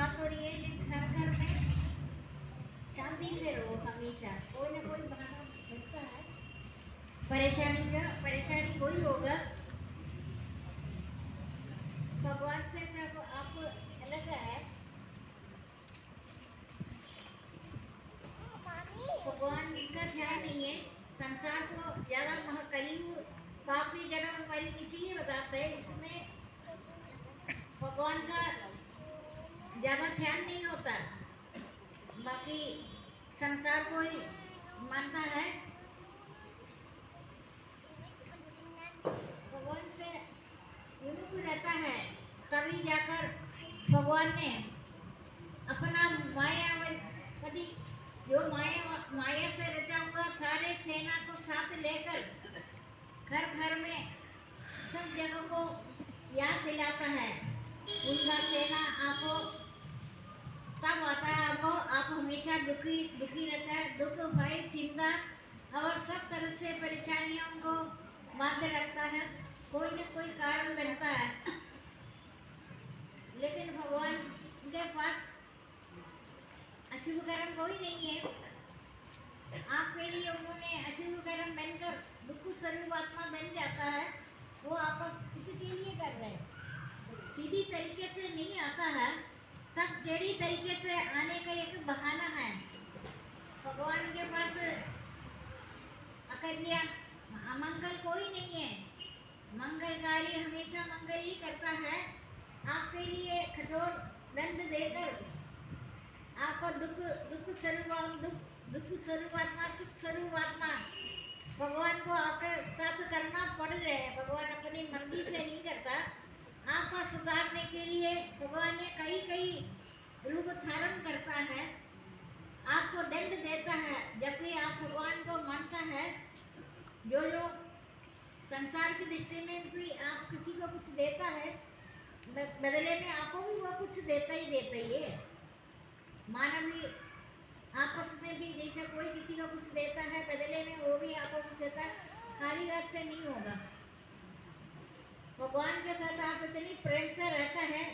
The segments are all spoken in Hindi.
बात हो रही है कि घर घर में शांति से रहो, हमेशा कोई ना कोई बहाना मिलता है परेशानी का। परेशानी कोई होगा, भगवान से जब आप अलग है, भगवान का ध्यान नहीं है, संसार को ज्यादा महाकलियुग पापी जन्म वाली इसीलिए बताते हैं, इसमें भगवान का ज्यादा ध्यान नहीं होता। बाकी संसार को ही मानता है, भगवान से विमुख रहता है, तभी जाकर भगवान ने अपना मायावती जो माया से रचा हुआ सारे सेना को साथ लेकर घर घर में सब जगह को याद दिलाता है। उनका सेना आपको तब आता है, आपको आप हमेशा दुखी दुखी रहता है, दुख भय चिंता और सब तरह से परेशानियों को बांधे रखता है, कोई न कोई कारण बनता है। लेकिन भगवान के पास अशुभ कर्म कोई नहीं है। आपके लिए उन्होंने अशुभ कर्म बनकर दुख स्वरूप आत्मा बन जाता है, वो आप किसके लिए कर रहे हैं, सीधी तरीके से नहीं आता है, तब टेढ़ी तरीके से आने का एक बहाना है। भगवान के पास अकल्याण अमंगल कोई नहीं है, मंगलकारी हमेशा मंगल ही करता है। आपके लिए कठोर दंड देकर आपको दुख दुख स्वरूप दुख स्वरूप आत्मा सुख स्वरूप आत्मा भगवान को आपके साथ करना पड़ रहा है। भगवान अपनी मर्जी से नहीं करता, आपका सुधारने के लिए भगवान ने कई कई रूप धारण करता है, आपको दंड देता है। जबकि आप भगवान को मानता है, जो जो संसार की दृष्टि में भी आप किसी को कुछ देता है, बदले में आपको भी वो कुछ देता ही है। मानवीय आपस में भी जैसे कोई किसी को कुछ देता है, बदले में वो भी आपको कुछ देता है, खाली हाथ से नहीं होगा। भगवान के साथ आप इतनी प्रेम से रहता है,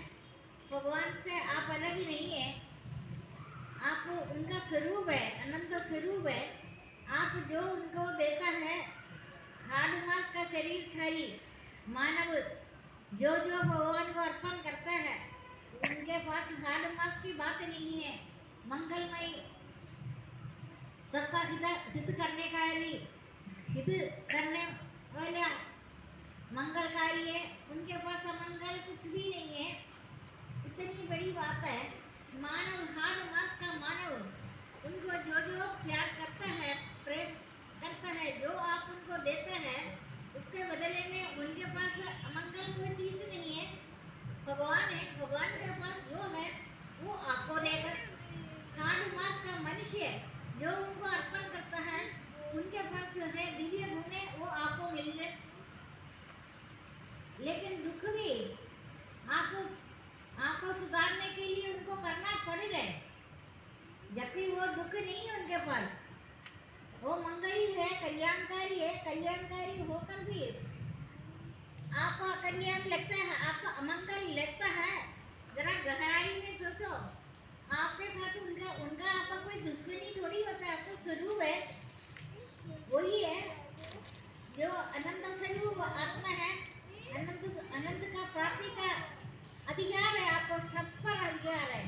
भगवान से आप अलग ही नहीं है, आप उनका स्वरूप है, अनंत स्वरूप है। आप जो उनको देता है, हाड़ मास का शरीर खाली मानव जो जो भगवान को अर्पण करता है, उनके पास हाड़ मास की बात नहीं है। मंगलमय सबका हित करने का हित करने वाला मंगलकारी है, उनके पास अमंगल कुछ भी नहीं है। इतनी बड़ी बात है, मानव हाड़ मास का मानव उनको जो जो प्यार करता है, प्रेम करता है, जो आप उनको देते हैं, उसके बदले में उनके पास अमंगल कोई चीज नहीं है। भगवान है, भगवान के पास जो है वो आपको देगा। हाड़ मास का मनुष्य जो उनको अर्पण करता है, उनके पास जो है दिव्य गुण है, वो आपको मिल रहे। लेकिन दुख भी आपको सुधारने के लिए उनको करना पड़ रहा है, जबकि वो दुख नहीं है उनके पास, वो मंगली है, कल्याणकारी है। कल्याणकारी होकर भी आपको कल्याण लगता है, आपको अमंगल लगता है। जरा गहराई में सोचो, आपके साथ उनका उनका आपका कोई दुश्मनी थोड़ी होता है, आपका स्वरूप है, वही है जो अनंत स्वरूप आत्मा है। अनंत अनंत का प्राप्ति का अधिकार है, आपको सब पर अधिकार है।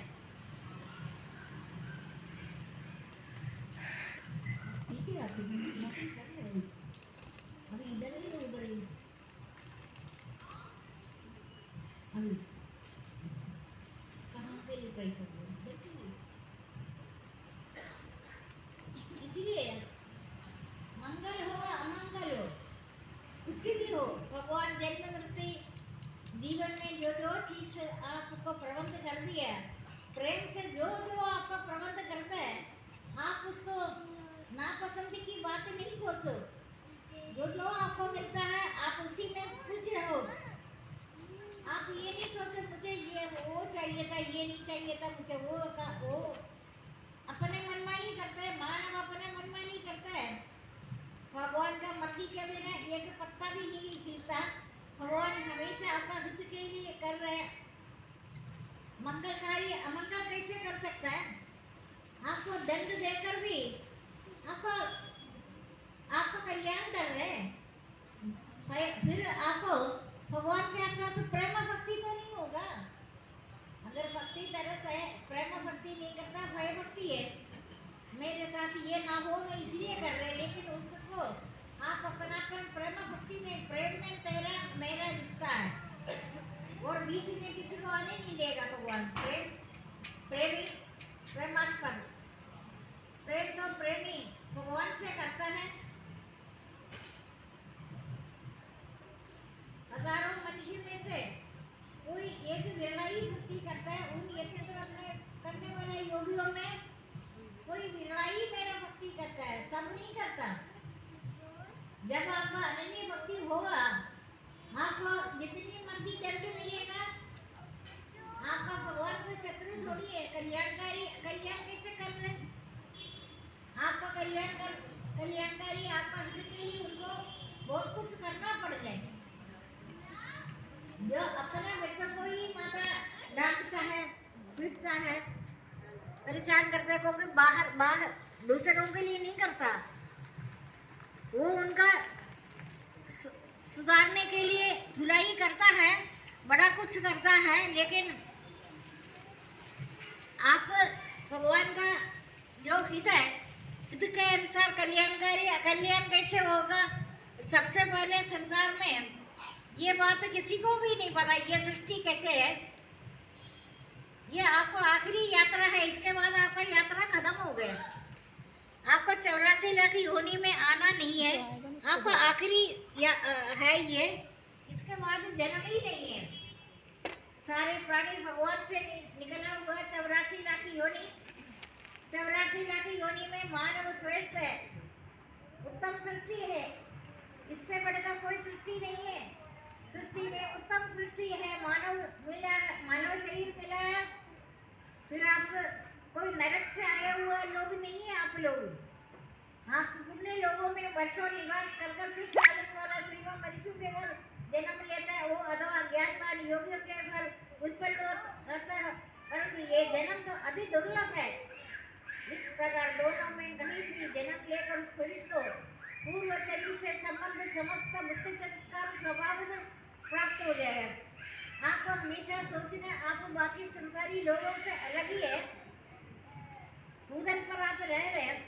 ठीक है, आप नौकरी कर रहे हैं अभी, इधर ही उधर ही अभी कहाँ पे लिखाई कर रहे हैं, देखिए। इसीलिए मंगल हो अमंगल हो, कुछ भी हो, भगवान जन्म मृत्यु जीवन में जो जो चीज आपको प्रबंध कर दिया, प्रेम से जो जो आपका प्रबंध करता है, आप उसको नापसंद की बात नहीं सोचो। जो जो आपको मिलता है, आप उसी में खुश रहो। आप ये नहीं सोचो मुझे ये वो चाहिए था, ये नहीं चाहिए था मुझे वो अपने मनमानी करता है, मानव अपने मनमानी करता है। भगवान का मर्जी के बिना एक पत्ता भी नहीं हिलता। भगवान हमेशा आपका हित के लिए कर रहे हैं, मंगलकारी अमंगल कैसे कर सकता है? आपको दंड देकर भी आपको आपको कल्याण कर रहे हैं। फिर आपको भगवान के साथ तो प्रेम भक्ति तो नहीं होगा। अगर भक्ति तरस है, प्रेम भक्ति नहीं करता, भय भक्ति है, मेरे साथ ये ना हो मैं इसलिए कर रहे, लेकिन उसको आप अपनापन प्रेम भक्ति में, प्रेम में तेरा मेरा रिश्ता है और बीच में किसी को आने नहीं देगा भगवान। प्रेम प्रेमी प्रेमास्पद, प्रेम तो प्रेमी भगवान से करता है। हजारों मनुष्य में से कोई एक विरला ही भक्ति करता है। उन यज्ञ करने वाले योगियों में कोई विरला ही मेरा भक्ति करता है, सब नहीं करता। जब आपका अनन्य भक्ति होगा, आपको जितनी मर्जी दंड मिलेगा, आपका भगवान कोई शत्रु थोड़ी है, कल्याणकारी। कल्याण कैसे कर रहे? आपका कल्याणकारी आपका हित के लिए उनको बहुत कुछ करना पड़ जाए। जो अपने बच्चों को ही माता डांटता है, पीटता है, परेशान करता है, क्योंकि बाहर बाहर दूसरों के लिए नहीं करता, वो उनका सुधारने के लिए धुलाई करता है, बड़ा कुछ करता है। लेकिन आप भगवान का जो हित है, हित के अनुसार कल्याणकारी, अकल्याण कैसे होगा? सबसे पहले संसार में ये बात किसी को भी नहीं पता, ये सृष्टि कैसे है। ये आपको आखिरी यात्रा है, इसके बाद आपका यात्रा खत्म हो गया। आपको 84 लाख योनि में आना नहीं है, आपका आखिरी है ये, इसके बाद जन्म ही नहीं है। सारे प्राणी भगवान से निकला हुआ 84 लाख योनि। 84 लाख योनि में मानव श्रेष्ठ है, उत्तम सृष्टि है, इससे बढ़कर कोई सृष्टि नहीं है। सृष्टि में उत्तम सृष्टि है, मानव मिला, मानव शरीर मिला है। फिर आप कोई नरक से आया हुआ लोग नहीं है। आप लोग आप पुण्य लोगों में वर्षों निवास कर सुख साधन वाला श्रीमान मनुष्य के घर जन्म लेता है, वो अथवा ज्ञानवान योगियों के घर उत्पन्न होता है। परंतु ये जन्म तो अति दुर्लभ है। इस प्रकार दोनों में कहीं भी जन्म लेकर उस पुरुष को पूर्व शरीर से संबंध समस्त बुद्धि संस्कार स्वभाव प्राप्त हो जाएगा। आपको हमेशा सोचना आप बाकी संसारी लोगों से अलग ही है। भूतल पर आप रह रहे हैं,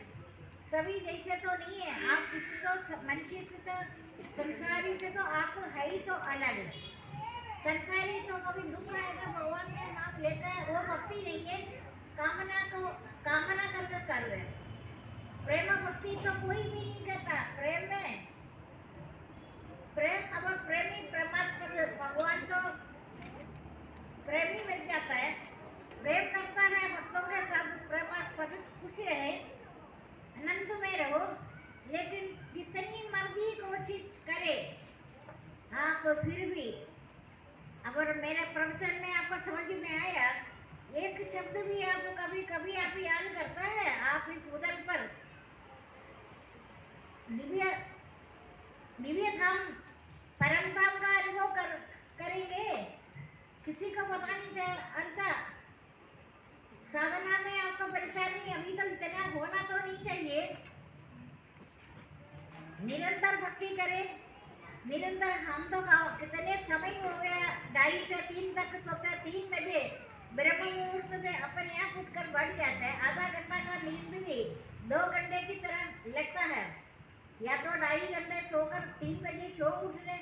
सभी जैसे तो नहीं है। आप कुछ तो मनुष्य से तो संसारी से तो आप है ही तो अलग। संसारी तो कभी दुख आएगा भगवान का नाम लेता है, वो भक्ति नहीं है, कामना करके कर रहे। प्रेम भक्ति तो कोई भी नहीं करता। प्रेम में प्रेम, अब प्रेमी परमात्मा भगवान तो प्रेमी बन जाता है, प्रेम करता है भक्तों के साथ, परमात्मा खुश रहे, आनंद में रहो। लेकिन जितनी मर्जी कोशिश करे आप, फिर भी अगर मेरे प्रवचन में आपको समझ में आया, एक शब्द भी आपको कभी कभी आप याद करता है, आप इस उदल पर दिव्य धाम परम धाम का अनुभव करेंगे। किसी को पता नहीं चलता। साधना में आपको परेशानी अभी तो इतना होना तो नहीं चाहिए। निरंतर भक्ति करें, निरंतर। हम तो कितने समय हो गया 2:30 से 3 तक सोते, 3 बजे ब्रह्म मुहूर्त में अपने आप उठकर बैठ जाता है। आधा घंटा का नींद भी 2 घंटे की तरह लगता है, या तो 2.5 घंटे सोकर 3 बजे क्यों उठ रहे?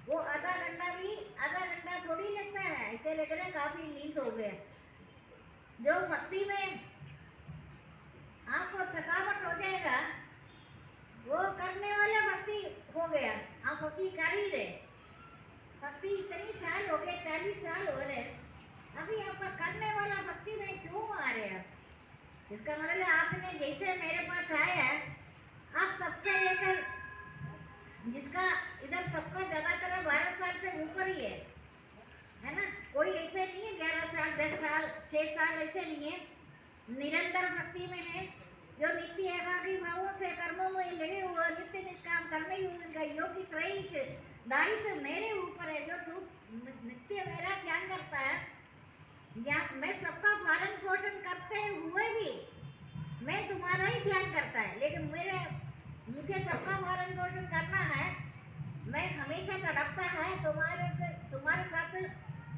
वो आधा घंटा थोड़ी लगता है, ऐसे लग रहा है काफी नींद हो गया। जो भक्ति में आपको थकावट हो जाएगा, वो करने वाला भक्ति हो गया। आप भक्ति कर ही रहे, भक्ति इतनी साल हो गए, 40 साल हो रहे, अभी आपका करने वाला भक्ति में क्यों आ रहे हैं? इसका मतलब आपने जैसे मेरे पास आया, आप तब से लेकर, जिसका इधर सबका ज्यादातर 12 साल से ऊपर ही है ना? कोई ऐसे नहीं है 11 साल 10 साल 6 साल, ऐसे नहीं है। निरंतर भक्ति में है, जो नित्य एकाग्री भावों से कर्मों में लगे हुए, नित्य निष्काम करने ही उनका योगी श्रेष्ठ दायित्व मेरे ऊपर है। जो तू नित्य मेरा ध्यान करता है, या मैं सबका पालन पोषण करते हुए भी मैं तुम्हारा ही ध्यान करता है, लेकिन मुझे सबका पालन पोषण करना है। मैं हमेशा तड़पता है तुम्हारे साथ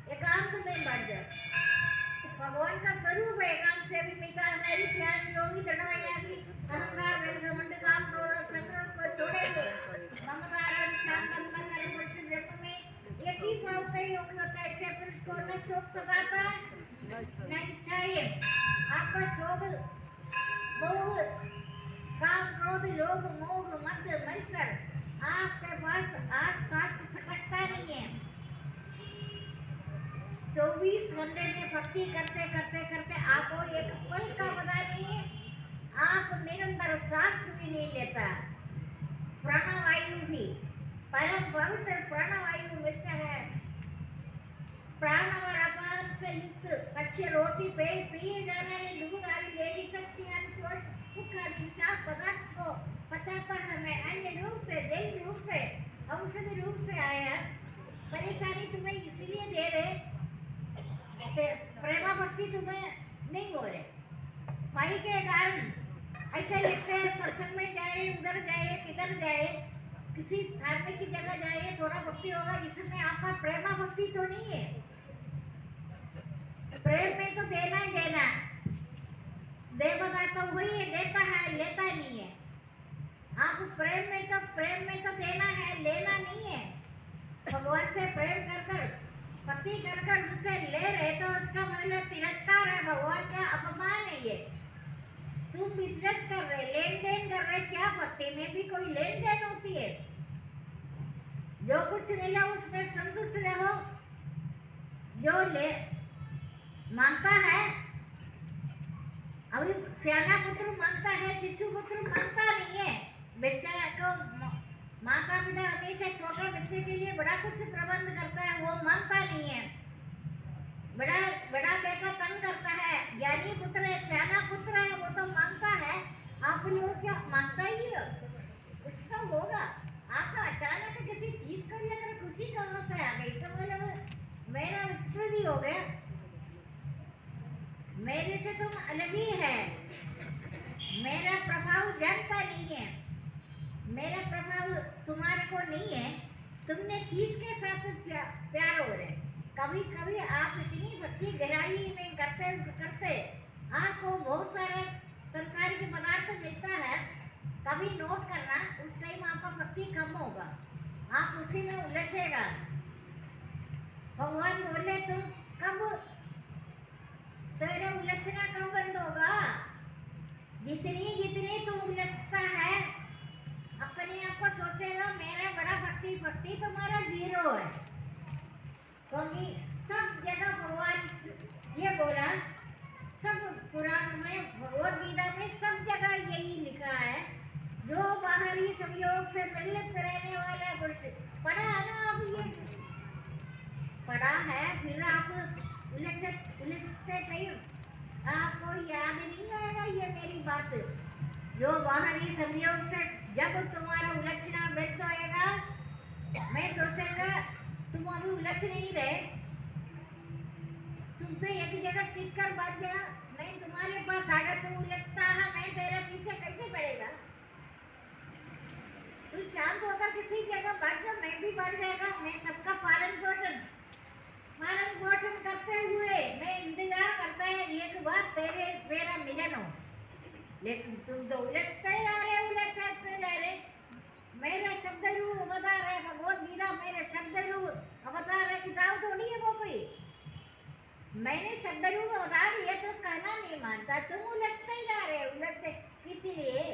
एकांत में बढ़ जाए। भगवान का स्वरूप है एकांत से भी मिटा है। ज्ञान योगी दृढ़ अहंकार वेल घमंड काम क्रोध संग्रह को छोड़े ममता आदि शांतम न करो पुरुष जन्म में एक ही भाव का योग होता है। ऐसे पुरुष को न शोक सताता न इच्छा है। आपका शोक मोह काम क्रोध लोभ मोह मद मत्सर आपके पास आस पास भटकता नहीं है। 24 घंटे में भक्ति करते करते करते आपको एक पल का पता नहीं है। आप निरंतर सांस भी नहीं लेता, प्राणवायु भी परम पवित्र प्राणवायु मिलता है। प्राण और अपान से युक्त अच्छे रोटी पे पिए जाने वाली दूध आदि लेगी शक्ति आदि चोट भूख आदि साफ पदार्थ को पचाता है। मैं अन्य रूप से जैन रूप से औषधि रूप से आया। परेशानी तुम्हें इसलिए दे रहे, प्रेमा भक्ति तुम्हें नहीं हो रहे। भाई के कारण ऐसे लिखते हैं सत्संग में जाए, उधर जाए, किधर जाए, किसी धार्मिक की जगह जाए, थोड़ा भक्ति होगा। इसमें आपका प्रेमा भक्ति तो नहीं है। प्रेम में तो देना ही देना, देवता तो वही है, देता है लेता नहीं है। आप प्रेम में तो देना है, लेना नहीं है। भगवान से प्रेम कर कर भक्ति कर कर उनसे ले रहे तो उसका मतलब तिरस्कार है, भगवान का अपमान है। ये तुम बिजनेस कर रहे, लेन देन कर रहे, क्या भक्ति में भी कोई लेन देन होती है? जो कुछ मिला उसमें संतुष्ट रहो। जो ले मांगता है, अभी सियाना पुत्र मांगता है, शिशु पुत्र मांगता नहीं है। बच्चा को माता पिता हमेशा छोटे बच्चे के लिए बड़ा कुछ प्रबंध करता है, वो मांगता नहीं है। बड़ा बेटा तंग करता है, ज्ञानी पुत्र है, सियाना पुत्र है, वो तो मांगता है। आप लोग क्या मांगता ही हो? उसका होगा। आपका अचानक किसी चीज को लेकर खुशी कहाँ से आ गई? तो मतलब मेरा विस्मृति हो गया, मेरे से तुम अलग ही है। मेरा प्रभाव जानता नहीं है, मेरा प्रभाव तुम्हारे को नहीं है। तुमने चीज के साथ प्यार हो रहे। कभी कभी आप इतनी भक्ति गहराई में करते आपको बहुत सारा संसारिक पदार्थ मिलता है। कभी नोट करना, उस टाइम आपका भक्ति कम होगा, आप उसी में उलझेगा। भगवान बोले तुम कब तेरा उलझना कब बंद होगा? जितनी तुम उलझता है, अपने आप को सोचेगा मेरा बड़ा भक्ति तुम्हारा जीरो है। क्योंकि सब जगह भगवान ये बोला, सब पुराण में भगवद गीता में सब जगह यही लिखा है। जो बाहरी संयोग से निर्लिप्त रहने वाला पुरुष पढ़ा है ना, आप ये पढ़ा है, फिर आप उलझते नहीं, आपको याद नहीं आएगा ये मेरी बात। जो बाहरी संयोग से जब तुम्हारा उलझना व्यक्त होएगा, मैं सोचूंगा तुम अभी उलझ नहीं रहे, तुमसे एक जगह टिक कर बैठ गया, मैं तुम्हारे पास आगा, तू उलझता है, मैं तेरे पीछे कैसे पड़ेगा? तू शांत होकर किसी जगह बैठ जा, मैं भी बैठ जाएगा। मैं सबका पालन पोषण करते हुए मैं इंतजार करता है एक बार मेरा मिलन हो। लेकिन तुम तो उलझते जा रहे। मेरा शब्द रूप अवतार है भगवद गीता, मेरे शब्द रूप अवतार है किताब थोड़ी है वो कोई। मैंने शब्द रूप अवतार लिया तो कहना नहीं मानता, तुम उलझते ही जा रहे, उलझते किसलिए?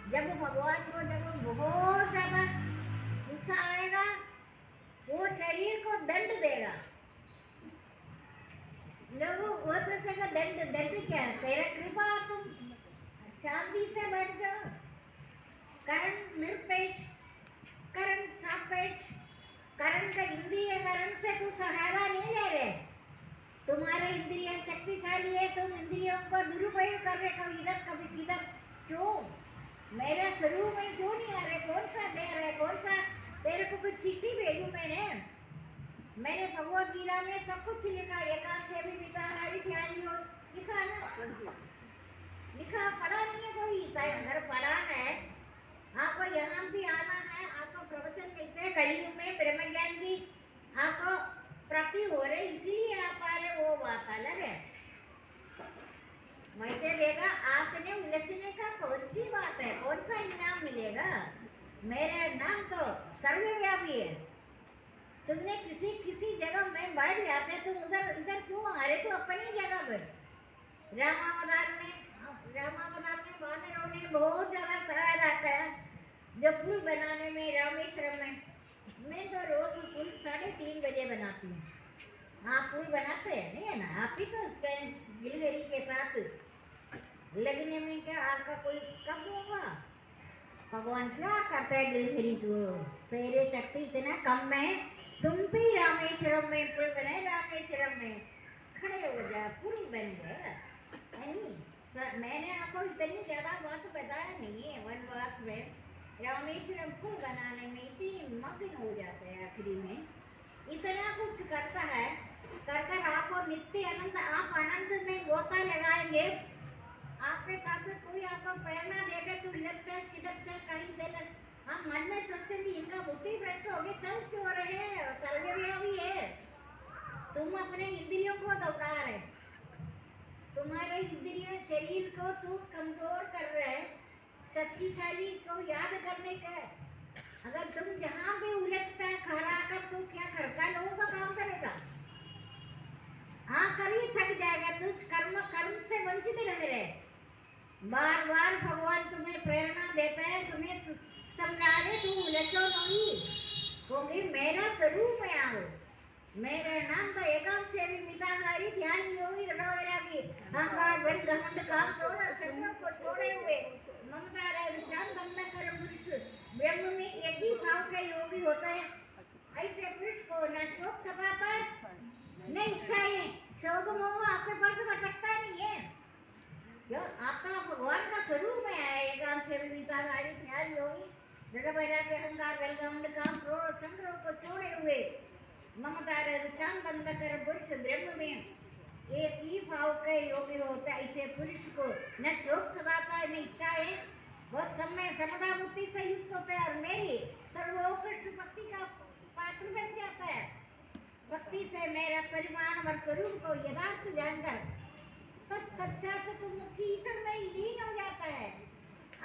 जब भगवान को जब बहुत ज्यादा गुस्सा आएगा, वो शरीर को दंड देगा। लोग वो सोचेगा दंड क्या है? तेरा कृपा, तुम शांति से बैठ जाओ। करण निरपेक्ष, करण सापेक्ष, करण का इंद्रिय करण से तू सहारा नहीं ले रहे। तुम्हारे इंद्रिय शक्तिशाली है, तुम इंद्रियों का दुरुपयोग कर रहे, कभी इधर कभी किधर। क्यों? मेरा स्वरूप में क्यों नहीं आ रहे? कौन सा दे रहे? कौन सा तेरे को कुछ चिट्ठी भेजू मैंने? मैंने भगवत गीता में सब कुछ लिखा, एकांत से भी लिखा, हरि ध्यान योग लिखा ना, लिखा पढ़ा नहीं है कोई? अगर पढ़ा है, आपको यहाँ भी आना है, आपको प्रवचन मिलते हैं, कलयुग में ब्रह्म ज्ञान की आपको प्राप्ति हो रही, इसलिए आप आ रहे, वो बात अलग है। वैसे देगा आपने उलझने का कौन सी बात है, कौन सा इनाम मिलेगा? मेरा नाम तो सर्वव्यापी है। तुमने किसी किसी जगह में बैठ जाते, तुम उधर इधर क्यों आ रहे? तो अपनी जगह बैठ। रामावतार में वानरों ने बहुत ज्यादा सहायता करा, जो पुल बनाने में रामेश्वरम में। मैं तो रोज पुल 3:30 बजे बनाती हूँ। आप पुल बनाते हैं नहीं है ना? आप ही तो उसके गिलहरी के साथ लगने में क्या आपका कोई कब होगा? भगवान क्या करते हैं गिलहरी को? तेरे शक्ति इतना कम है, तुम भी रामेश्वरम में पुल बनाए, रामेश्वरम में खड़े हो जा, पुल बन गया है नहीं? मैंने आपको इतनी ज्यादा बात बताया नहीं है। वनवास में रामेश्वरम पुल बनाने में इतनी मग्न हो जाते हैं, आखिरी में इतना कुछ करता है, कर कर आपको नित्य आनंद, आप आनंद में गोता लगाएंगे। आपके साथ कोई आपको प्रेरणा देखे तो इधर चल किधर चल, कहीं से लग, हम मन में सोचेंगे इनका बुद्धि भ्रष्ट हो गई, चल क्यों रहे? सर्वव्यापी है। तुम अपने इंद्रियों को दौड़ा रहे, तुम्हारे इंद्रियों शरीर को तू कमजोर कर रहे, शक्तिशाली को याद करने का। अगर तुम जहाँ भी उलझता है खड़ा कर, तू क्या करता, लोगों का काम करेगा, आकर ही थक जाएगा। तू कर्म से वंचित रह रहे। बार बार भगवान तुम्हें प्रेरणा देता है, तुम्हें समझा रहे, तुम उलझो नहीं, क्योंकि मेरा स्वरूप में आओ। मेरा नाम तो एकांत से भी मिताहारी ध्यान योगी रटोवैरागी, अहंकार बल घमंड काम क्रोध संग्रह को छोड़े हुए ममता रहित शांत अंधकरण पुरुष ब्रह्म में एक ही भाव का योगी होता है। ऐसे पुरुष को न शोक सताता न इच्छाएं, शोक मोह आपके पास भटकता नहीं है, क्यों? आपका भगवान का स्वरूप में आया। एकांत से भी मिताहारी ध्यान योगी रटोवैरागी, अहंकार बल घमंड काम क्रोध संग्रह को छोड़े हुए ममता रहित शांत अंधकरण पुरुष ब्रह्म में एक ही भाव के योगी होता है। ऐसे पुरुष को न शोक सताता है न इच्छाएं, वह समय समता बुद्धि से युक्त होता है और मेरी सर्वोत्कृष्ट भक्ति का पात्र बन जाता है। भक्ति से मेरा परिमाण और स्वरूप को यथार्थ जानकर तत्पश्चात तुम ईश्वर में लीन हो जाता है।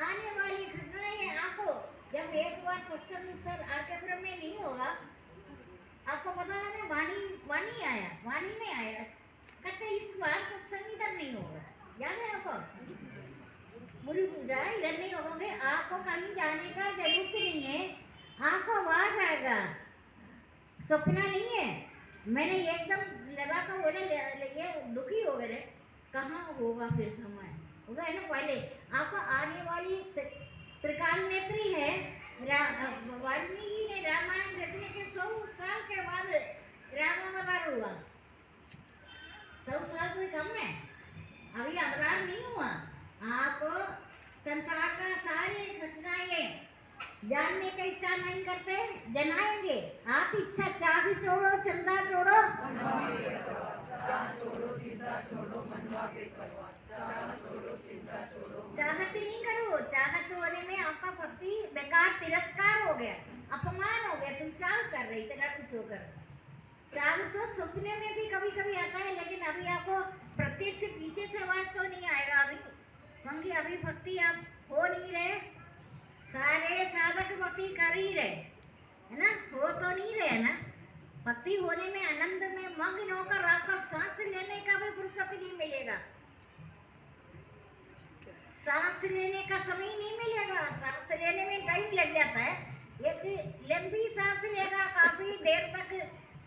आने वाली घटनाएं आपको, जब एक बार सत्संग आर्यपुरम में नहीं होगा, आपको पता है ना, वाणी आया, वाणी में आया, कहते इस बार सत्संग इधर नहीं होगा, याद है आपको? गुरु पूजा इधर नहीं होगे, आपको कहीं जाने का जरूरत नहीं है, आपको आवाज आएगा, सपना नहीं है। मैंने एकदम लगा कर बोला, ये दुखी हो गए, कहाँ होगा फिर हमारे होगा है ना। पहले आपको आने वाली त्रिकाल नेत्री है, वाल्मीकि ने रामायण रचने के 100 साल के बाद रामावतार हुआ। 100 साल कोई कम है? अभी अवतार नहीं हुआ। आप संसार का सारी घटनाएं जानने का इच्छा नहीं करते, जनाएंगे। आप इच्छा चाह भी छोड़ो, चिंता छोड़ो, चाहत नहीं करो। चाहत होने में आपका भक्ति बेकार, तिरस्कार हो गया, अपमान हो गया। तुम चाह कर रही इतना कुछ होकर। चाह तो सपने में भी कभी कभी आता है, लेकिन अभी आपको प्रत्यक्ष पीछे से आवाज तो नहीं आएगा अभी, क्योंकि अभी भक्ति आप हो नहीं रहे। सारे साधक भक्ति कर ही रहे है ना, हो तो नहीं रहे ना। भक्ति होने में आनंद में मग्न होकर आपको सांस लेने का भी फुर्सत नहीं मिलेगा, सांस लेने का समय नहीं मिलेगा। सांस लेने में टाइम लग जाता है, एक लंबी सांस लेगा, काफी देर तक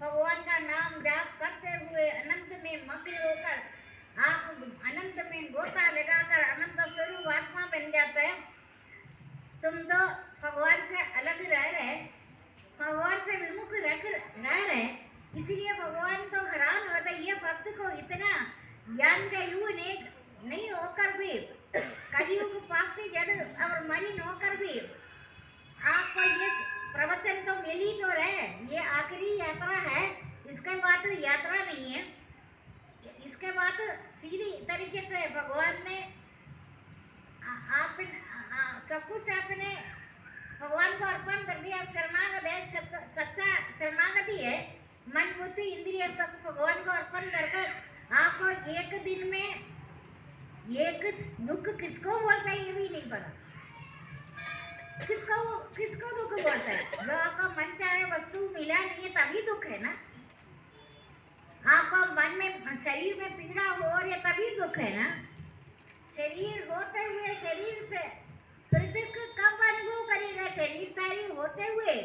भगवान का नाम जाप करते हुए आनंद में मग्न होकर आप आनंद में गोता लगाकर आनंद स्वरूप आत्मा बन जाता है। तुम तो भगवान से अलग रह रहे, भगवान से विमुख रह रहे, इसलिए भगवान तो हैरान होता है। ये भक्त को इतना ज्ञान का युग नहीं होकर भी, कलयुग पापी जड़ और मलिन होकर भी आपको ये प्रवचन तो मिल ही तो रहे। ये आखिरी यात्रा है, इसके बाद यात्रा नहीं है, इसके बाद सीधी तरीके से भगवान ने आप सब कुछ आपने भगवान को अर्पण कर दिया। शरणागत है, सच्चा शरणागति है, मन बुद्धि इंद्रिय सब भगवान को अर्पण कर कर आपको एक दिन में एक दुख किसको बोलता है ये भी नहीं पता। किसको दुख बोलता है? जो आपका मन चाहे वस्तु मिला नहीं है तभी दुख है ना। आपको मन में शरीर में पीड़ा हो रही है तभी दुख है ना। शरीर होते हुए शरीर से फिर दुख कब अनुभव करेगा? शरीर तारी होते हुए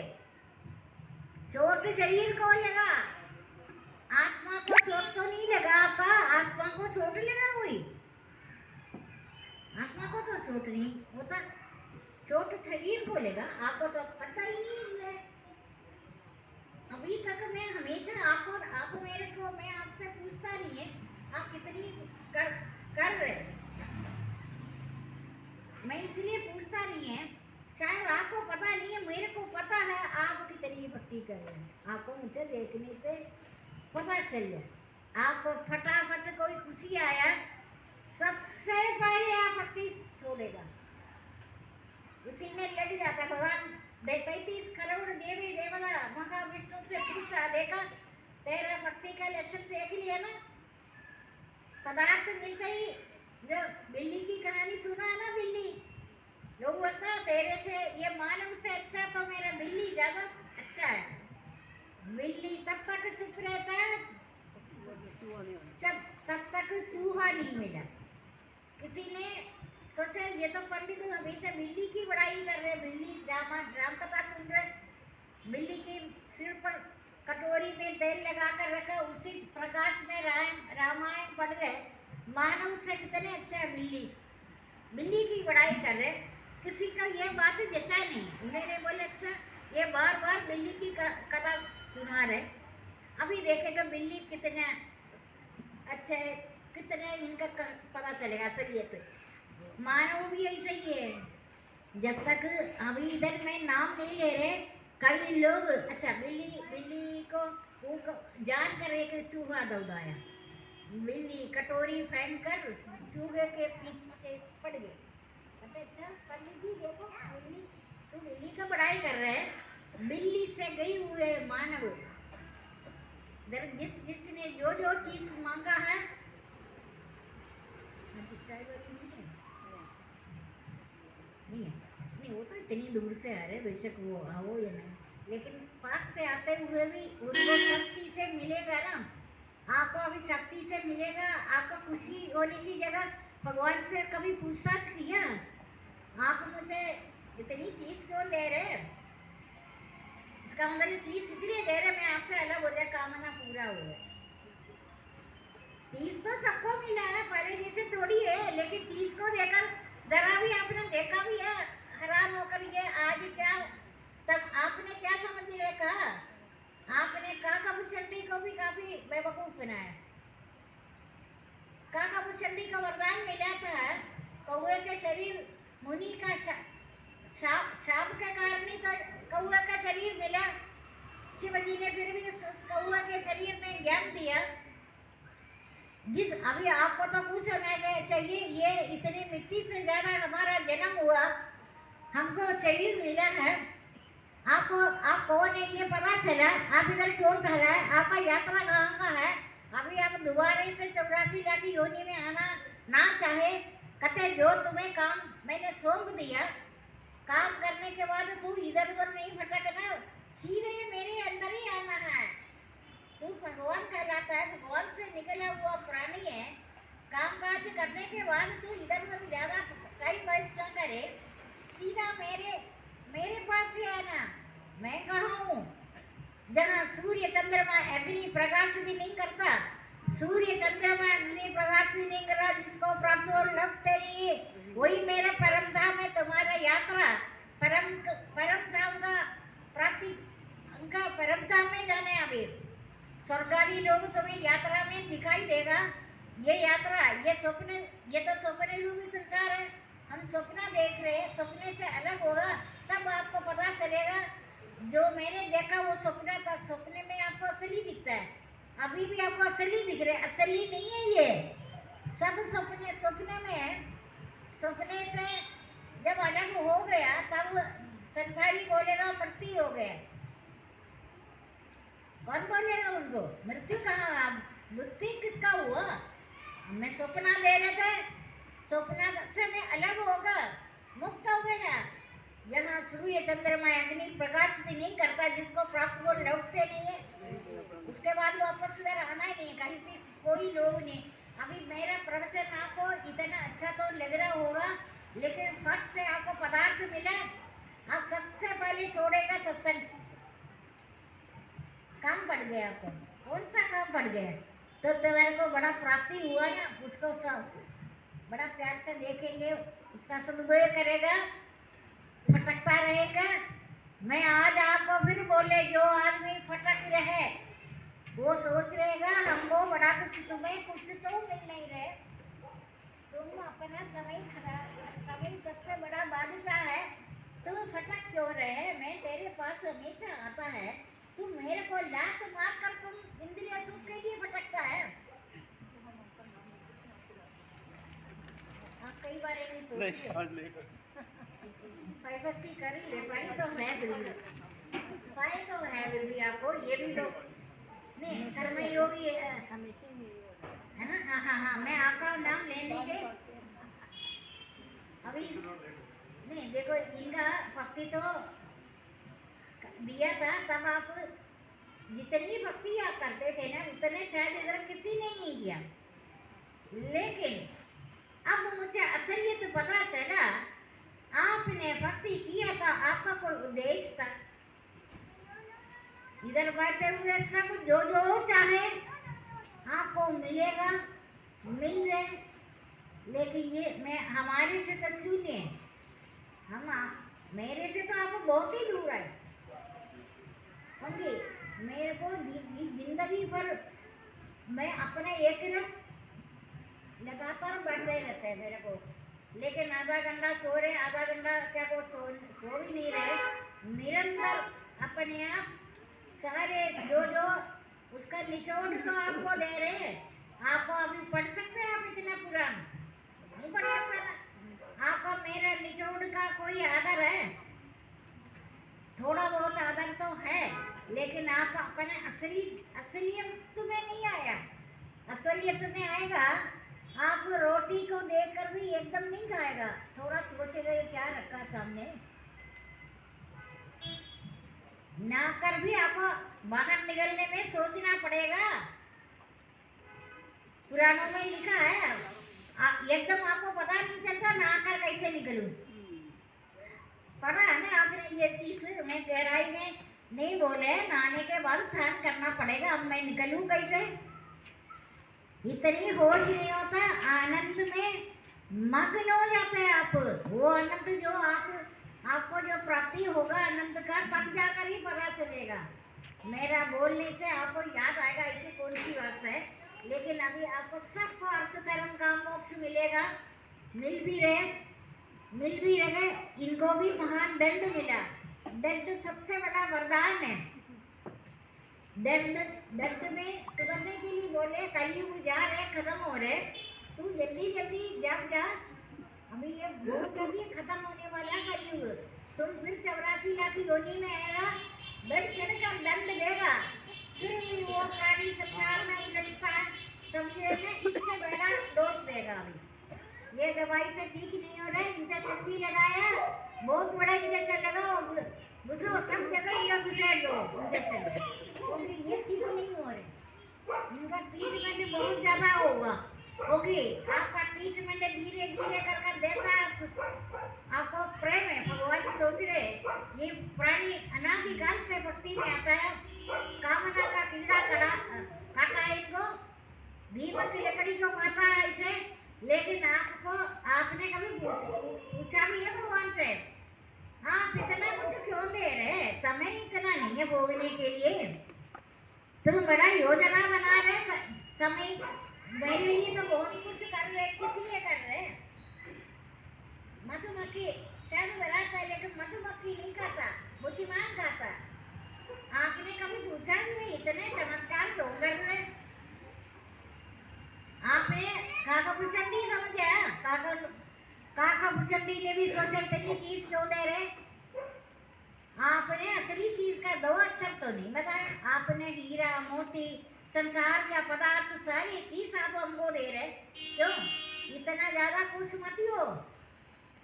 चोट शरीर को लगा, आत्मा को चोट तो नहीं लगा। आपका आत्मा को चोट लगा कोई? आत्मा को तो चोट नहीं होता, चोट शरीर को लगा। आपको तो पता ही नहीं है। अभी तक मैं हमेशा आप मेरे को मैं आपसे पूछता नहीं है आप कितनी कर रहे, मैं इसलिए पूछता नहीं है। शायद आपको पता नहीं है, मेरे को पता है आप कितनी भक्ति कर रहे हैं। आपको मुझे देखने से पता चल जाए। आपको फटाफट कोई खुशी आया सबसे पहले आप भक्ति छोड़ेगा, उसी में लग जाता। भगवान 33 करोड़ देवी देवता महाविष्णु से पूछा, देखा तेरा भक्ति का लक्षण देख लिया ना। पदार्थ मिलते ही जो बिल्ली की कहानी सुना है ना, बिल्ली लोग बोलता तेरे से ये मानव से अच्छा तो मेरा बिल्ली ज्यादा अच्छा है। बिल्ली तब तक चुप रहता है जब तब तक चूहा नहीं मिला। किसी ने सोचा ये तो पंडित हमेशा बिल्ली की बड़ाई कर रहे, बिल्ली राम कथा सुन रहे, बिल्ली के सिर पर कटोरी में तेल लगा कर रखा, उसी प्रकाश में रामायण पढ़ रहे। मानव से कितने अच्छा है बिल्ली, बिल्ली की बड़ाई कर रहे। किसी का ये बात जचा नहीं, उन्होंने बोले अच्छा ये बार बार बिल्ली की कथा सुना रहे, अभी देखेगा बिल्ली कितना अच्छा है, कितना इनका पता चलेगा असलियत। मानव भी ऐसा ही है। जब तक अभी इधर में नाम नहीं ले रहे, कई लोग अच्छा बिल्ली को वो जान कर एक चूहा दौड़ाया, बिल्ली कटोरी फेंक कर चूहे के पीछे पड़ गए। अच्छा पंडित जी देखो बिल्ली, तो बिल्ली का बड़ाई कर रहे हैं, बिल्ली से गई हुए मानव जिसने जो जो चीज मांगा है। नहीं वो तो इतनी दूर से आ रहे, बेशक वो आओ या नहीं, लेकिन पास से आते हुए भी उनको सब चीजें मिलेगा ना। आपको अभी सब चीजें मिलेगा। आपको खुशी होने की जगह भगवान से कभी पूछताछ किया आप मुझे इतनी चीज क्यों दे रहे? इसका मतलब चीज इसलिए दे रहे मैं आपसे अलग हो जाए, कामना पूरा हो जाए। चीज तो सबको मिला है, पहले जैसे थोड़ी है, लेकिन चीज को देकर जरा भी आपने देखा भी है हैरान होकर ये आज क्या, तब आपने क्या समझ रखा? आपने काका भूषणी को भी काफी बेवकूफ बनाया। काका भूषणी का वरदान मिला था, कौवे के शरीर मुनि का साप के कारण ही तो कौवे का शरीर मिला। शिवजी ने फिर भी उस कौवे के शरीर में ज्ञान दिया। जिस अभी आपको तो कुछ होना चाहिए, ये इतनी मिट्टी से ज्यादा हमारा जन्म हुआ, हमको शरीर मिला है। आपको आप कौन है ये पता चला, आप इधर क्यों ठहरा है, आपका यात्रा कहाँ का है? अभी आप दोबारा से 84 लाख योनि में आना ना चाहे, कहते जो तुम्हें काम मैंने सौंप दिया, काम करने के बाद तू इधर उधर नहीं भटकना, सीधे मेरे अंदर ही आना है। तू भगवान कहलाता है, भगवान से निकला हुआ प्राणी है। काम काज करने के बाद तू इधर उधर ज्यादा टाइम वेस्ट ना करे, सीधा मेरे पास ही आना। मैं कहाँ हूँ? जहाँ सूर्य चंद्रमा अग्नि प्रकाश भी नहीं करता, सूर्य चंद्रमा अग्नि प्रकाश भी नहीं कर रहा, जिसको प्राप्त हो लौटते नहीं, वही मेरा परम धाम है। तुम्हारा यात्रा परम धाम का प्राप्ति, उनका परम धाम में जाने। अभी स्वर्गादी लोग तुम्हें यात्रा में दिखाई देगा। ये यात्रा, ये स्वप्न, ये तो स्वप्न रूपी संसार है, हम स्वप्न देख रहे हैं। स्वप्न से अलग होगा तब आपको पता चलेगा जो मैंने देखा वो स्वप्न था, स्वप्न में आपको असली दिखता है। अभी भी आपको असली दिख रहे, असली नहीं है ये, सब सपने, सपने में है। सपने से जब अलग हो गया तब संसारी बोलेगा मृत्यु हो गया। कौन बोलेगा उनको? मृत्यु कहाँ, बुद्धि किसका हुआ? हमें सपना दे रहे थे, सपना से मैं अलग होगा, मुक्त हो गया। जहाँ सूर्य चंद्रमा अग्नि प्रकाश भी नहीं करता, जिसको प्राप्त वो लौटते नहीं है, उसके बाद वो वापस इधर आना ही नहीं, कहीं भी कोई लोग नहीं। अभी मेरा प्रवचन आपको इतना अच्छा तो लग रहा होगा, लेकिन फट से आपको पदार्थ मिला, आप सबसे पहले छोड़ेगा सत्संग। काम पड़ गया आपको, कौन सा काम पड़ गया? तो तुम्हारे को बड़ा प्राप्ति हुआ ना, उसको सब बड़ा प्यार से देखेंगे, उसका सदुपयोग करेगा, फटकता रहेगा। मैं आज आपको फिर बोले, जो आदमी फटक रहे वो सोच रहेगा हमको बड़ा कुछ, तुम्हें कुछ तो मिल नहीं रहे, तुम अपना समय खराब, समय सबसे बड़ा बादशाह है, तुम फटक क्यों रहे? मैं तेरे पास हमेशा आता है, तू मेरे को लात मार कर तुम इंद्रिय सुख के लिए भटकता है। आप कई बार नहीं सोचिए, भक्ति करी रे भाई, तो है बुद्धि, भाई तो है बुद्धि, आपको ये भी तो नहीं कर्म योगी है ना। हाँ हाँ हाँ, मैं आपका नाम ले लीजिए अभी। नहीं देखो, इनका भक्ति तो दिया था, तब आप जितनी भक्ति आप करते थे ना, उतने शायद इधर किसी ने नहीं किया। लेकिन अब मुझे असलियत पता चला, आपने भक्ति किया था, आपका कोई उद्देश्य था। इधर बैठे हुए सब जो जो चाहे आपको मिलेगा, मिल रहे, लेकिन ये मैं हमारे से तो शून्य है, हम मेरे से तो आप बहुत ही दूर है होंगे। मेरे को जिंदगी भर मैं अपने एक रस लगातार बैठे रहते हैं मेरे को, लेकिन आधा घंटा सो रहे, आधा घंटा क्या को सो भी नहीं रहे, निरंतर अपने आप सारे जो जो उसका निचोड़ तो आपको दे रहे हैं। आपको अभी पढ़ सकते हैं, आप इतना पुराना नहीं पढ़ सकता ना, आपका मेरा निचोड़ का कोई आदर है? थोड़ा बहुत आदर तो है, लेकिन आप अपने असलियत में नहीं आया। असलियत में आएगा, आप रोटी को देखकर भी एकदम नहीं खाएगा, थोड़ा सोचेगा ये क्या रखा सामने, ना कर भी आपको बाहर निकलने में सोचना पड़ेगा। पुराणों में लिखा है, एकदम आपको पता नहीं चलता ना कर कैसे निकलूं। पढ़ा है ना आपने ये चीज, मैं गहराई में नहीं बोले, नहाने के बाद ध्यान करना पड़ेगा, अब मैं निकलूं कैसे, इतनी होश नहीं होता, आनंद में मग्न हो जाते हैं आप। वो आनंद जो आपको जो प्राप्ति होगा आनंद का, तब जाकर ही पता चलेगा। मेरा बोलने से आपको याद आएगा ऐसी कौन सी बात है, लेकिन अभी आपको सबको अर्थ धर्म का मोक्ष मिलेगा, मिल भी रहे। इनको भी महान दंड मिला, दंड सबसे बड़ा वरदान है। दंड में सुधरने के लिए बोले, कलयुग जा रहे, खत्म हो रहे, तू जल्दी जल्दी जब जा, अभी ये बहुत जल्दी खत्म होने वाला कलयुग, तुम फिर 84 लाख योनि में आएगा, बढ़ चढ़ कर दंड देगा, फिर भी वो प्राणी संसार में उलझता है, समझे ना, इससे बड़ा डोज देगा। अभी ये दवाई से ठीक नहीं हो रहा है, इंजेक्शन भी लगाया, बहुत बड़ा इंजेक्शन लगा, घुसो सब जगह इनका घुसेड़ दो इंजेक्शन, क्योंकि ये ठीक नहीं हो रहे, इनका ट्रीटमेंट बहुत ज्यादा होगा, क्योंकि आपका ट्रीटमेंट धीरे धीरे कर कर देता है, आपको प्रेम है, भगवान सोच रहे ये प्राणी अनादिकाल से भक्ति में आता है, कामना का कीड़ा काटा है इनको, भीम की लकड़ी को काटा है इसे, लेकिन आपने कभी पूछा भी है भगवान से, आप इतना कुछ क्यों दे रहे, समय इतना नहीं है भोगने के लिए, तुम बड़ा योजना बना रहे, समय मेरे लिए तो बहुत कुछ कर रहे, किसी लिए कर रहे, मधुमक्खी शायद बनाता है, लेकिन मधुमक्खी नहीं खाता, बुद्धिमान खाता, आपने कभी पूछा भी है इतने चमत्कार क्यों कर रहे? आपने काका भुचंडी समझा? काका काका भुचंडी ने भी सोचा इतनी चीज क्यों दे रहे? आपने असली चीज का दो अक्षर तो नहीं बताया। आपने हीरा मोती संसार का पदार्थ सारी चीज आप हमको दे रहे, क्यों? इतना ज्यादा खुश मत हो।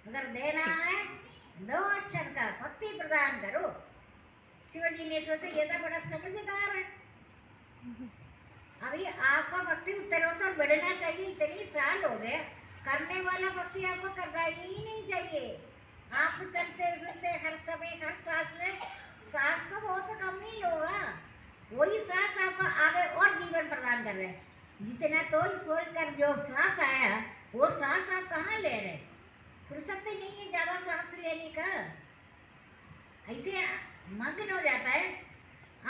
अगर देना है दो अक्षर का भक्ति प्रदान करो। शिवाजी ने सोचा ये तो बड़ा समझदार है। अभी आपका भक्ति उत्तरोत्तर बढ़ना चाहिए। इतनी साल हो गए करने वाला भक्ति आपको करना ही नहीं चाहिए। आप चलते फिरते हर समय हर सांस में, सांस तो बहुत कम ही लोगा, वही सांस आपको आगे और जीवन प्रदान कर रहे हैं। जितना तोल फोल कर जो सांस आया वो सांस आप कहाँ ले रहे? फुर्सत ही नहीं है ज्यादा सांस लेने का। ऐसे मग्न हो जाता है।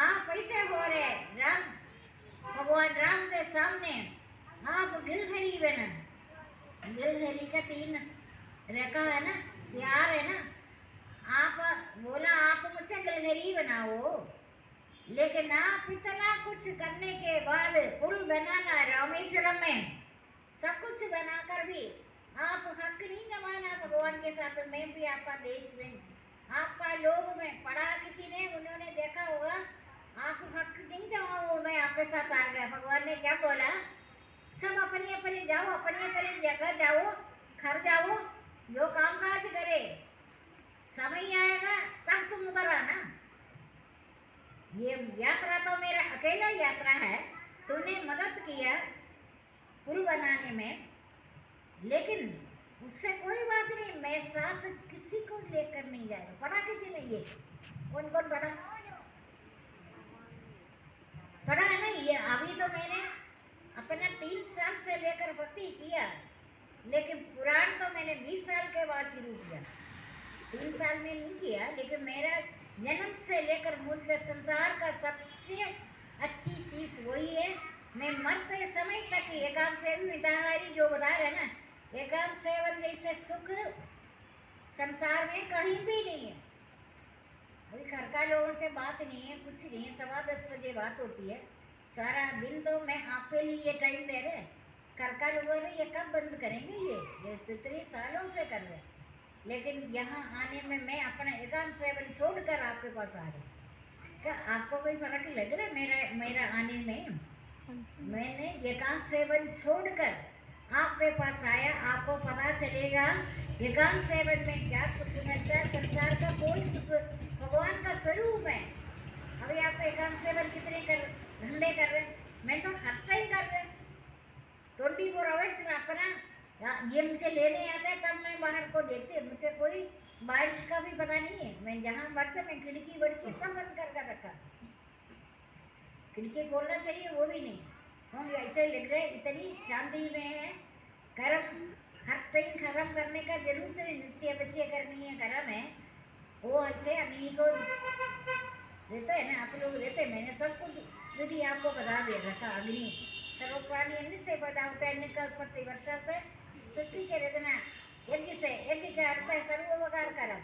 आप ऐसे हो रहे राम भगवान राम के सामने आप गिलहरी बना। गिलहरी का तीन रेखा है ना, प्यार है ना। आप बोला आप मुझे गिलहरी बनाओ, लेकिन आप इतना कुछ करने के बाद पुल बनाना रामेश्वरम में सब कुछ बनाकर भी आप हक नहीं जमाना भगवान के साथ। मैं भी आपका देश में आपका लोग में पढ़ा, किसी ने उन्होंने देखा होगा, आप हक नहीं जमाओ, मैं आपके साथ आ गया। भगवान ने क्या बोला? सब अपने अपने जाओ, अपने अपने जगह जाओ, घर जाओ, जो काम काज करे, समय आएगा तब तुम उधर आना। ये यात्रा तो मेरा अकेला यात्रा है। तूने मदद किया पुल बनाने में, लेकिन उससे कोई बात नहीं, मैं साथ किसी को लेकर नहीं जाएगा। पढ़ा किसी ने? ये कौन कौन पढ़ा? पढ़ा है ना? ये अभी तो मैंने अपना 3 साल से लेकर भक्ति किया, लेकिन पुराण तो मैंने 20 साल के बाद शुरू किया। 3 साल में नहीं किया, लेकिन मेरा जन्म से लेकर मुझे संसार का सबसे अच्छी चीज वही है। मैं मरते समय तक एकांत सेवन मिताहारी जो बता रहे ना, एकांत सेवन जैसे सुख संसार में कहीं भी नहीं है। अभी घर का लोगों से बात नहीं है, कुछ नहीं है, 10:15 बजे बात होती है। सारा दिन तो मैं आपके लिए ये टाइम दे रहे, घर का लोग ये कब बंद करेंगे? ये इतने सालों से कर रहे, लेकिन यहाँ आने में मैं अपना एकांत सेवन छोड़कर आपके पास आ रही। क्या आपको कोई फर्क लग रहा है मेरा आने में? मैंने एकांत सेवन छोड़कर आपके पास आया। आपको पता चलेगा एकांत सेवन में क्या सुख मिलता है। संसार का कोई सुख भगवान का स्वरूप है। अभी आप एकांत सेवन कितने घंटे कर रहे? मैं तो हर टाइम कर रहे 24 आवर्स में अपना। ये मुझे लेने आता है तब मैं बाहर को देखते, मुझे कोई बारिश का भी पता नहीं है। मैं जहाँ बढ़ते मैं खिड़की वड़की सब बंद कर रखा। खिड़की खोलना चाहिए वो भी नहीं। हम ऐसे लिख रहे इतनी शांति में है। कर्म हर टाइम कर्म करने का जरूरत है, नित्य अवश्य करनी है कर्म है। वो ऐसे अग्नि को देते हैं ना, आप लोग देते, मैंने सब कुछ विधि आपको बता दे रखा। अग्नि सर्व प्राणी अग्नि से पैदा होता है। अग्नि का उत्पत्ति वर्षा से, सृष्टि के रचना यज्ञ से। यज्ञ का अर्थ है सर्वोपकार कर्म।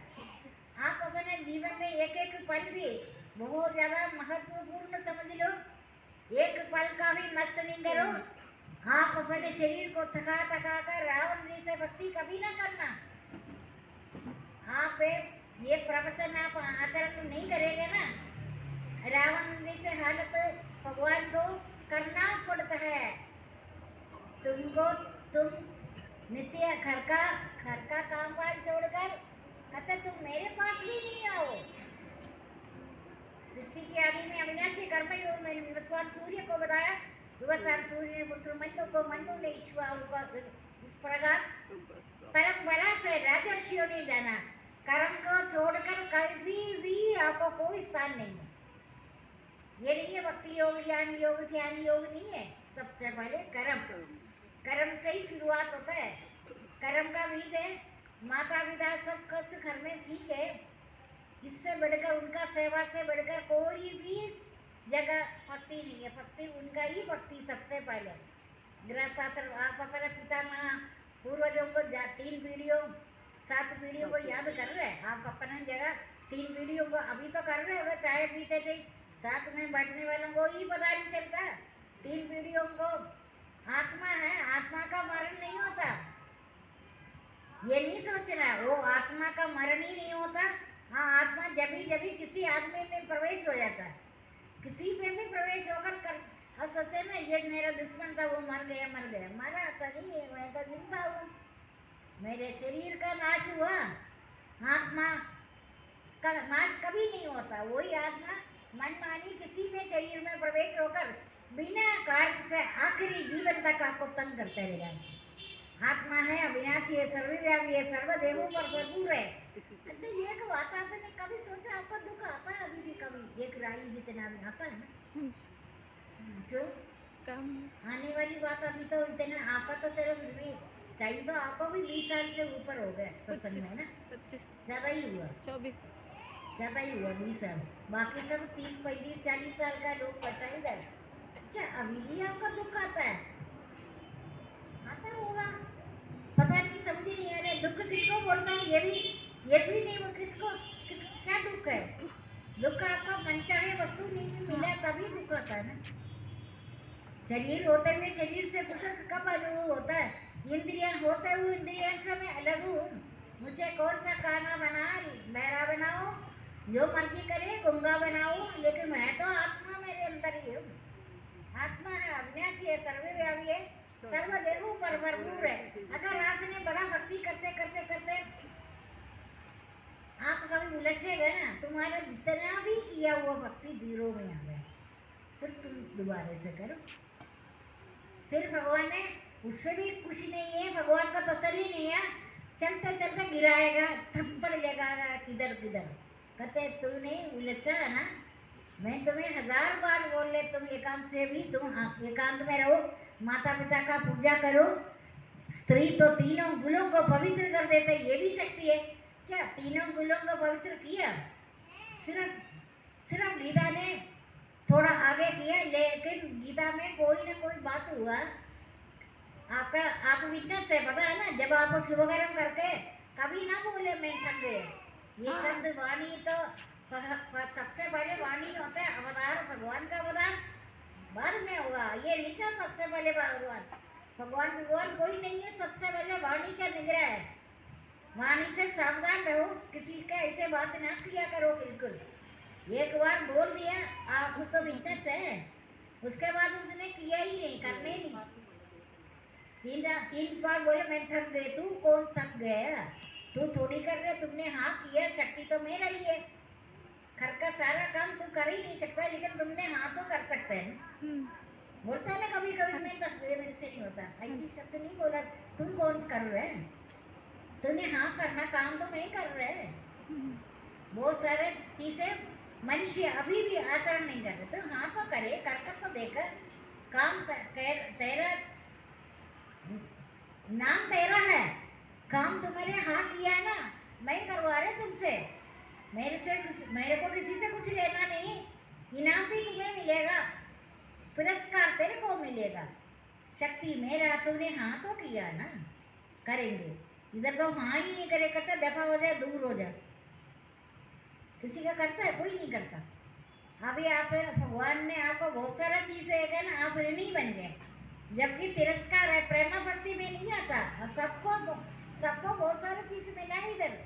आप अपने जीवन में एक एक पल भी बहुत ज्यादा महत्वपूर्ण समझ लो, एक पल का भी नष्ट नहीं करो। आप अपने शरीर को थका थका कर रावण जी से भक्ति कभी ना करना। आप ये प्रवचन आप आचरण नहीं करेंगे ना, रावण जी से हालत भगवान को करना पड़ता है। तुमको तुम नित्य घर का काम काज छोड़कर कहते तुम मेरे पास भी नहीं आओ। सृष्टि की आदि में अविनाशी कर्म योग मैंने विवस्वान सूर्य को बताया। विवस्वान सूर्य ने पुत्र मनु को, मनु ने इक्ष्वाकु को, इस प्रकार परंपरा से राजर्षियों ने जाना कर्म को छोड़कर कभी भी आपको कोई स्थान नहीं है। ये नहीं है भक्ति योग, ज्ञान योग, ध्यान योग नहीं है। सबसे पहले कर्म से ही शुरुआत होता है। कर्म का बीज है। माता पिता सब कुछ घर में ठीक है, इससे बढ़कर उनका सेवा से बढ़कर कोई भी जगह भक्ति नहीं है। भक्ति उनका ही भक्ति सबसे पहले। गृहस्थाश्रम आप अपने पितामह पूर्वजों को 3 पीढ़ियों 7 पीढ़ियों को याद कर रहे हैं। आप अपना जगह 3 पीढ़ियों को अभी तो कर रहे हो, चाय पीते थे साथ में बैठने वालों को ही पता नहीं चलता, 3 पीढ़ियों को। आत्मा है, आत्मा का मरण नहीं होता, ये नहीं सोचना। वो आत्मा का मरण ही नहीं होता। हाँ, आत्मा जब भी किसी आदमी में प्रवेश हो जाता है, किसी पे भी प्रवेश होकर कर और सोचे ना ये मेरा दुश्मन था, वो मर गया, मरा तो नहीं है, मैं तो जिंदा हूँ। मेरे शरीर का नाश हुआ, आत्मा का नाश कभी नहीं होता। वही आत्मा मनमानी किसी में शरीर में प्रवेश होकर बिना कार्य से आखिरी जीवन तक आपको तंग करते रहेगा। आत्मा है अविनाशी है, सर्वव्यापी है, सर्वदेहों पर भरपूर है। अच्छा, ये एक बात आपने कभी सोचा, आपको दुख आता है अभी भी कभी? एक राई जितना भी आता है ना, क्यों काम आने वाली बात अभी तो इतना आपका तो चलो फिर भी चाहिए, तो आपको भी 20 साल से ऊपर हो गए सत्संग में ना, 25 ज़्यादा ही हुआ, 24 ज़्यादा ही हुआ 20 साल। बाकी सब 30 35 40 साल का लोग पता ही गए। क्या अभी भी आपका दुख आता है? आता होगा, पता नहीं, समझ ही नहीं आ रहा दुख किसको बोलना है। ये भी नहीं, वो क्या दुख है? दुख आपका मनचाहे वस्तु नहीं मिला तभी दुख आता है ना। शरीर होते हुए शरीर से दुख कब अनुभव होता है? इंद्रियां होते हुए इंद्रियों से मैं अलग हूँ। मुझे कौन सा खाना बना, बहरा बनाओ, जो मर्जी करे, गूंगा बनाओ, लेकिन मैं तो आत्मा मेरे अंदर ही हूँ। आत्मा है, अविनाशी है, सर्वव्यापी है, सर्वदेहों पर भरपूर है। अगर आपने बड़ा भक्ति करते करते करते आप कभी उलझे गए ना, तुम्हारा जितना भी किया हुआ भक्ति जीरो में आ गया, फिर तुम दोबारा से करो। फिर भगवान ने उससे भी कुछ नहीं है, भगवान का तसल्ली नहीं है, चलते चलते गिराएगा, थप्पड़ लगाएगा किधर किधर। कहते तूने उलझा है ना, मैं तुम्हें 1000 बार बोल ले, तुम एकांत से भी, तुम एकांत में रहो, माता पिता का पूजा करो। स्त्री तो तीनों गुणों को पवित्र कर देते, ये भी शक्ति है। क्या तीनों गुणों को पवित्र किया? सिर्फ गीता ने थोड़ा आगे किया, लेकिन गीता में कोई ना कोई बात हुआ। आप विटनेस है, पता है ना, जब आप शुभकर्म करके कभी ना बोले मैं थक गए। ये शब्द वाणी तो सबसे पहले वाणी होता है, अवतार भगवान का अवतार बाद में होगा। ये नहीं था सबसे पहले भगवान कोई नहीं है, सबसे पहले वाणी का निग्रह है। वाणी से सावधान रहो, किसी का ऐसे बात ना किया करो बिल्कुल। एक बार बोल दिया, आप उसको विटनेस है, उसके बाद उसने किया ही नहीं, करने नहीं। 3 बार बोले मैं थक गई, तू कौन थक गया? तू थोड़ी कर रहे, तुमने हाँ किया, शक्ति तो मेरा ही है। घर का सारा काम तू कर ही नहीं सकता, लेकिन तुमने हाँ तो कर सकते हैं ना। बोलता है ना कभी कभी मैं थक गई, मेरे से नहीं होता, ऐसी शब्द नहीं बोला। तुम कौन कर रहे हैं? तुमने हाँ करना काम तो मैं कर रहे। बहुत सारे चीजें मनुष्य अभी भी आचरण नहीं कर रहे, तो हाँ तो करे, कर तो देखा। काम तेरा, नाम तेरा है, काम तुम्हारे हाँ किया है ना, मैं करवा रहे तुमसे। मेरे को किसी से कुछ लेना नहीं, इनाम भी तुम्हें मिलेगा, पुरस्कार तेरे को मिलेगा। शक्ति मेरा, तूने हाँ तो किया ना, करेंगे। इधर तो हाँ ही नहीं करे, करता दफा हो जाए, दूर हो जाए। किसी का करता है? कोई नहीं करता। अभी आप भगवान ने आपको बहुत सारा चीज है ना, आप ऋणी बन गए, जबकि तिरस्कार है, प्रेमा भक्ति में नहीं आता। सबको बहुत सारी चीज मिला है इधर।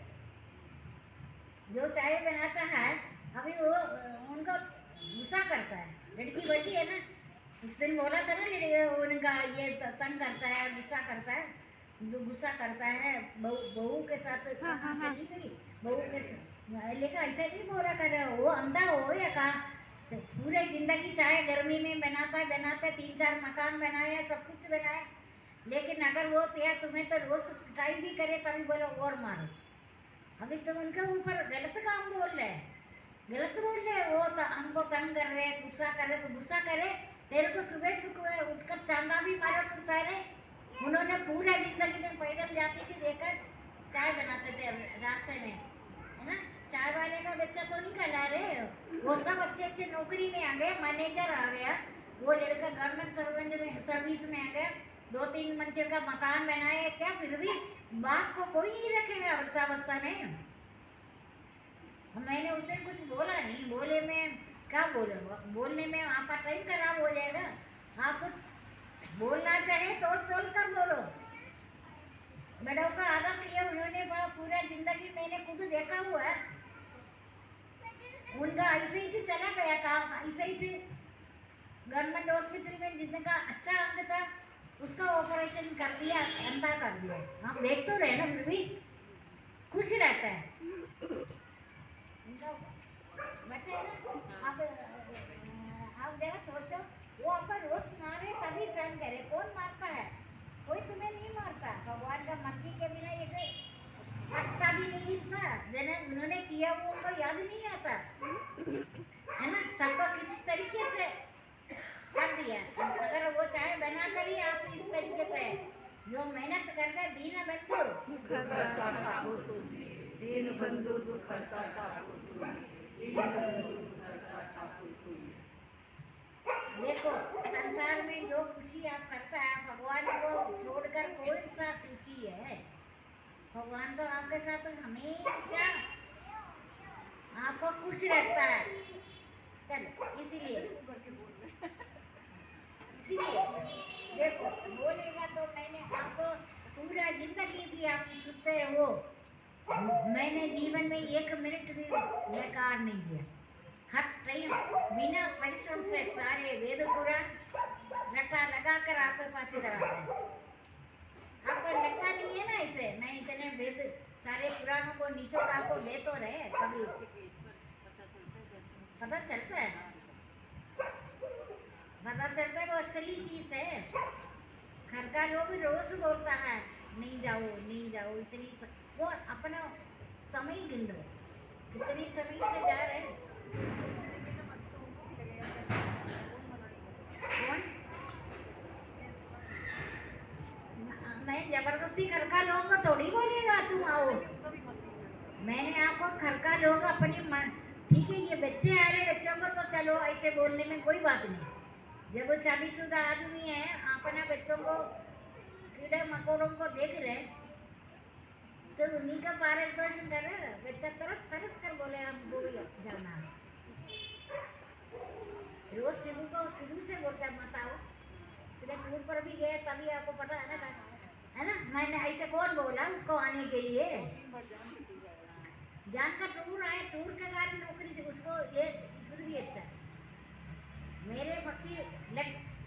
जो चाय बनाता है अभी वो उनका गुस्सा करता है, लड़की बैठी है ना, उस दिन बोला था ना, उनका ये तंग करता है, गुस्सा करता है, जो गुस्सा करता है बहू के साथ चली गई, बहू के लेकिन ऐसा नहीं बोला कर रहा, वो अंधा हो या कहा पूरे जिंदगी चाहे गर्मी में बनाता 3-4 मकान बनाया, सब कुछ बनाया, लेकिन अगर वो तुम्हें तो रोज पिटाई भी करे तभी बोलो और मारो। अभी तुम उनके ऊपर गलत काम बोल रहे हैं, वो तो हमको तंग कर रहे, गुस्सा कर रहे, तो गुस्सा करे। तेरे को सुबह उठकर चांदा भी मारो तो सारे। उन्होंने पूरा जिंदगी में पैदल जाती थी, देखकर चाय बनाते थे रास्ते में, है ना। चाय वाले का बच्चा तो नहीं कहला रहे, वो सब अच्छे नौकरी में आ गए, मैनेजर आ गया, वो लड़का गवर्नमेंट सर्विस में आ गया, 2-3 मंजिल का मकान बनाया, क्या फिर भी बाप को कोई नहीं रखेगा वृद्धावस्था में। मैंने उस दिन कुछ बोला नहीं, बोले मैं क्या बोले, बोलने में आपका टाइम खराब हो जाएगा। आप बोलना चाहे तोड़ तोड़ कर बोलो। बड़ों का आदत ये उन्होंने पूरा जिंदगी मैंने खुद देखा हुआ है, उनका ऐसे ही चला गया काम, ऐसे ही गवर्नमेंट हॉस्पिटल में जिनका अच्छा अंग था उसका ऑपरेशन कर दिया, अंधा कर दिया। हम देख तो रहे ना, फिर भी खुश रहता है बटे ना। अब जरा सोचो, वो आपका रोज मारे तभी सहन करे। कौन मारता है? कोई तुम्हें नहीं मारता। भगवान का मर्जी के बिना ये आता भी नहीं था, उन्होंने किया वो उनको याद नहीं आता है ना। सबको किस तरीके से कर दिया। अगर वो चाहे बना कर ही आप इस तरीके से जो मेहनत करते दीन बंधु दीन बंधु दुख हरता ठाकुर, दीन बंधु दुख हरता ठाकुर। देखो संसार में जो खुशी आप करता है भगवान को छोड़कर कौन सा खुशी है। भगवान तो आपके साथ हमेशा आपको खुश रखता है। चलो इसीलिए देखो बोलेगा तो मैंने आपको पूरा जिंदगी भी आप सुनते हो, मैंने जीवन में 1 मिनट भी बेकार नहीं दिया। हर टाइम बिना परिश्रम से सारे वेद पुराण रटा लगा कर आपके पास इधर आता है। आपको लगता नहीं है ना इसे मैं इतने वेद सारे पुराणों को निचोड़ आपको दे तो रहे, कभी पता चलता है वो असली चीज है। घर का लोग रोज बोलता है नहीं जाओ नहीं जाओ, इतनी वो अपना समय गिन रहे, कितनी समय से जा रहे हैं। कौन? मैं जबरदस्ती घर का लोग थोड़ी बोलेगा तुम आओ। मैंने आपको घर का लोग अपनी मन, ठीक है ये बच्चे आ रहे, बच्चों को तो चलो ऐसे बोलने में कोई बात नहीं। जब शादीशुदा आदमी है अपना बच्चों को कीड़े मकोड़ों को देख रहे तो उन्हीं का पालन पोषण कर रहे। बच्चा तरस तरस कर बोले हमको भी जाना है। रोज शुरू से बोलता मत आओ, इसलिए टूर पर भी गए तभी आपको पता है ना। मैंने ऐसे कौन बोला उसको आने के लिए, जानकर टूर आए, टूर के कारण नौकरी से उसको ये फिर भी अच्छा। मेरे भक्ति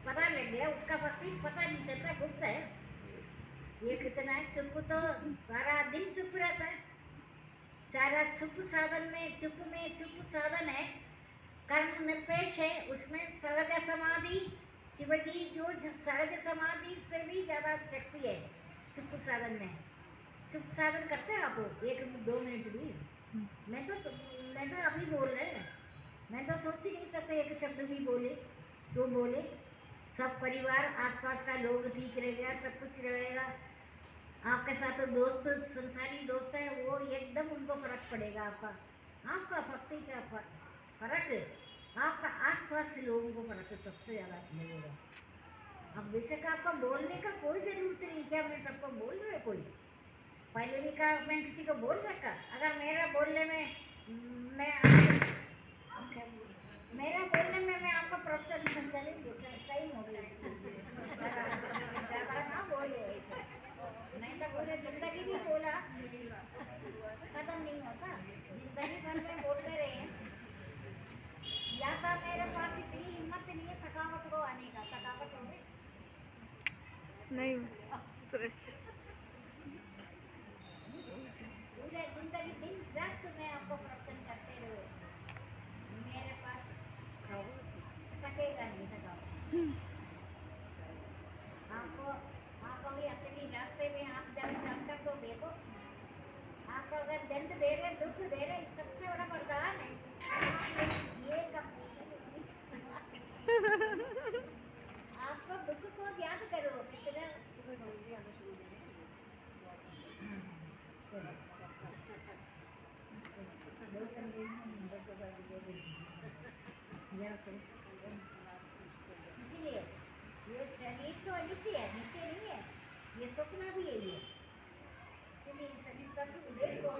पता लग गया, उसका भक्ति पता नहीं चलता, गुप्त है। ये कितना है चुप, तो सारा दिन चुप रहता है। सारा चुप साधन में चुप साधन है, कर्म निरपेक्ष है, उसमें सहज समाधि शिवजी जो सहज समाधि से भी ज्यादा शक्ति है चुप साधन में। चुप साधन करते हैं आप 1-2 मिनट भी। मैं तो अभी बोल रहे हैं, मैं तो सोच ही नहीं सकते एक शब्द भी बोले तो बोले। सब परिवार आसपास का लोग ठीक रहेगा, सब कुछ रहेगा। आपके साथ दोस्त संसारी दोस्त है वो एकदम उनको फर्क पड़ेगा आपका भक्ति का फर्क आपका आसपास के लोगों को फर्क सबसे ज्यादा लगेगा। अब बेशक आपको बोलने का कोई जरूरत नहीं, क्या मैं सबको बोल रहे कोई पहले भी कहा मैं किसी को बोल रखा। अगर मेरा बोलने में मैं आपको प्रोत्साहन चलेंगे, टाइम हो गया ज़्यादा ना बोले ऐसे। नहीं तो पूरे जिंदगी भी बोला खत्म नहीं होता, जिंदगी भर में बोलते रहे। या तो मेरे पास इतनी हिम्मत नहीं है थकावट को आने का, थकावट हो गई नहीं फ्रेश पूरे जिंदगी दिन रात मैं आपको प्रसन्न करते रहो, मेरे पास थकेगा नहीं थकावट। आपको भी असली रास्ते में आप जरा चलकर तो देखो। आपको अगर दंड दे रहे दुख दे रहे सबसे बड़ा वरदान है ये कब आपको दुख को याद करो कितना इसीलिए ये शरीर तो अनित्य है, नित्य नहीं है, ये स्वप्न भी है ये। इसीलिए शरीर का देख लो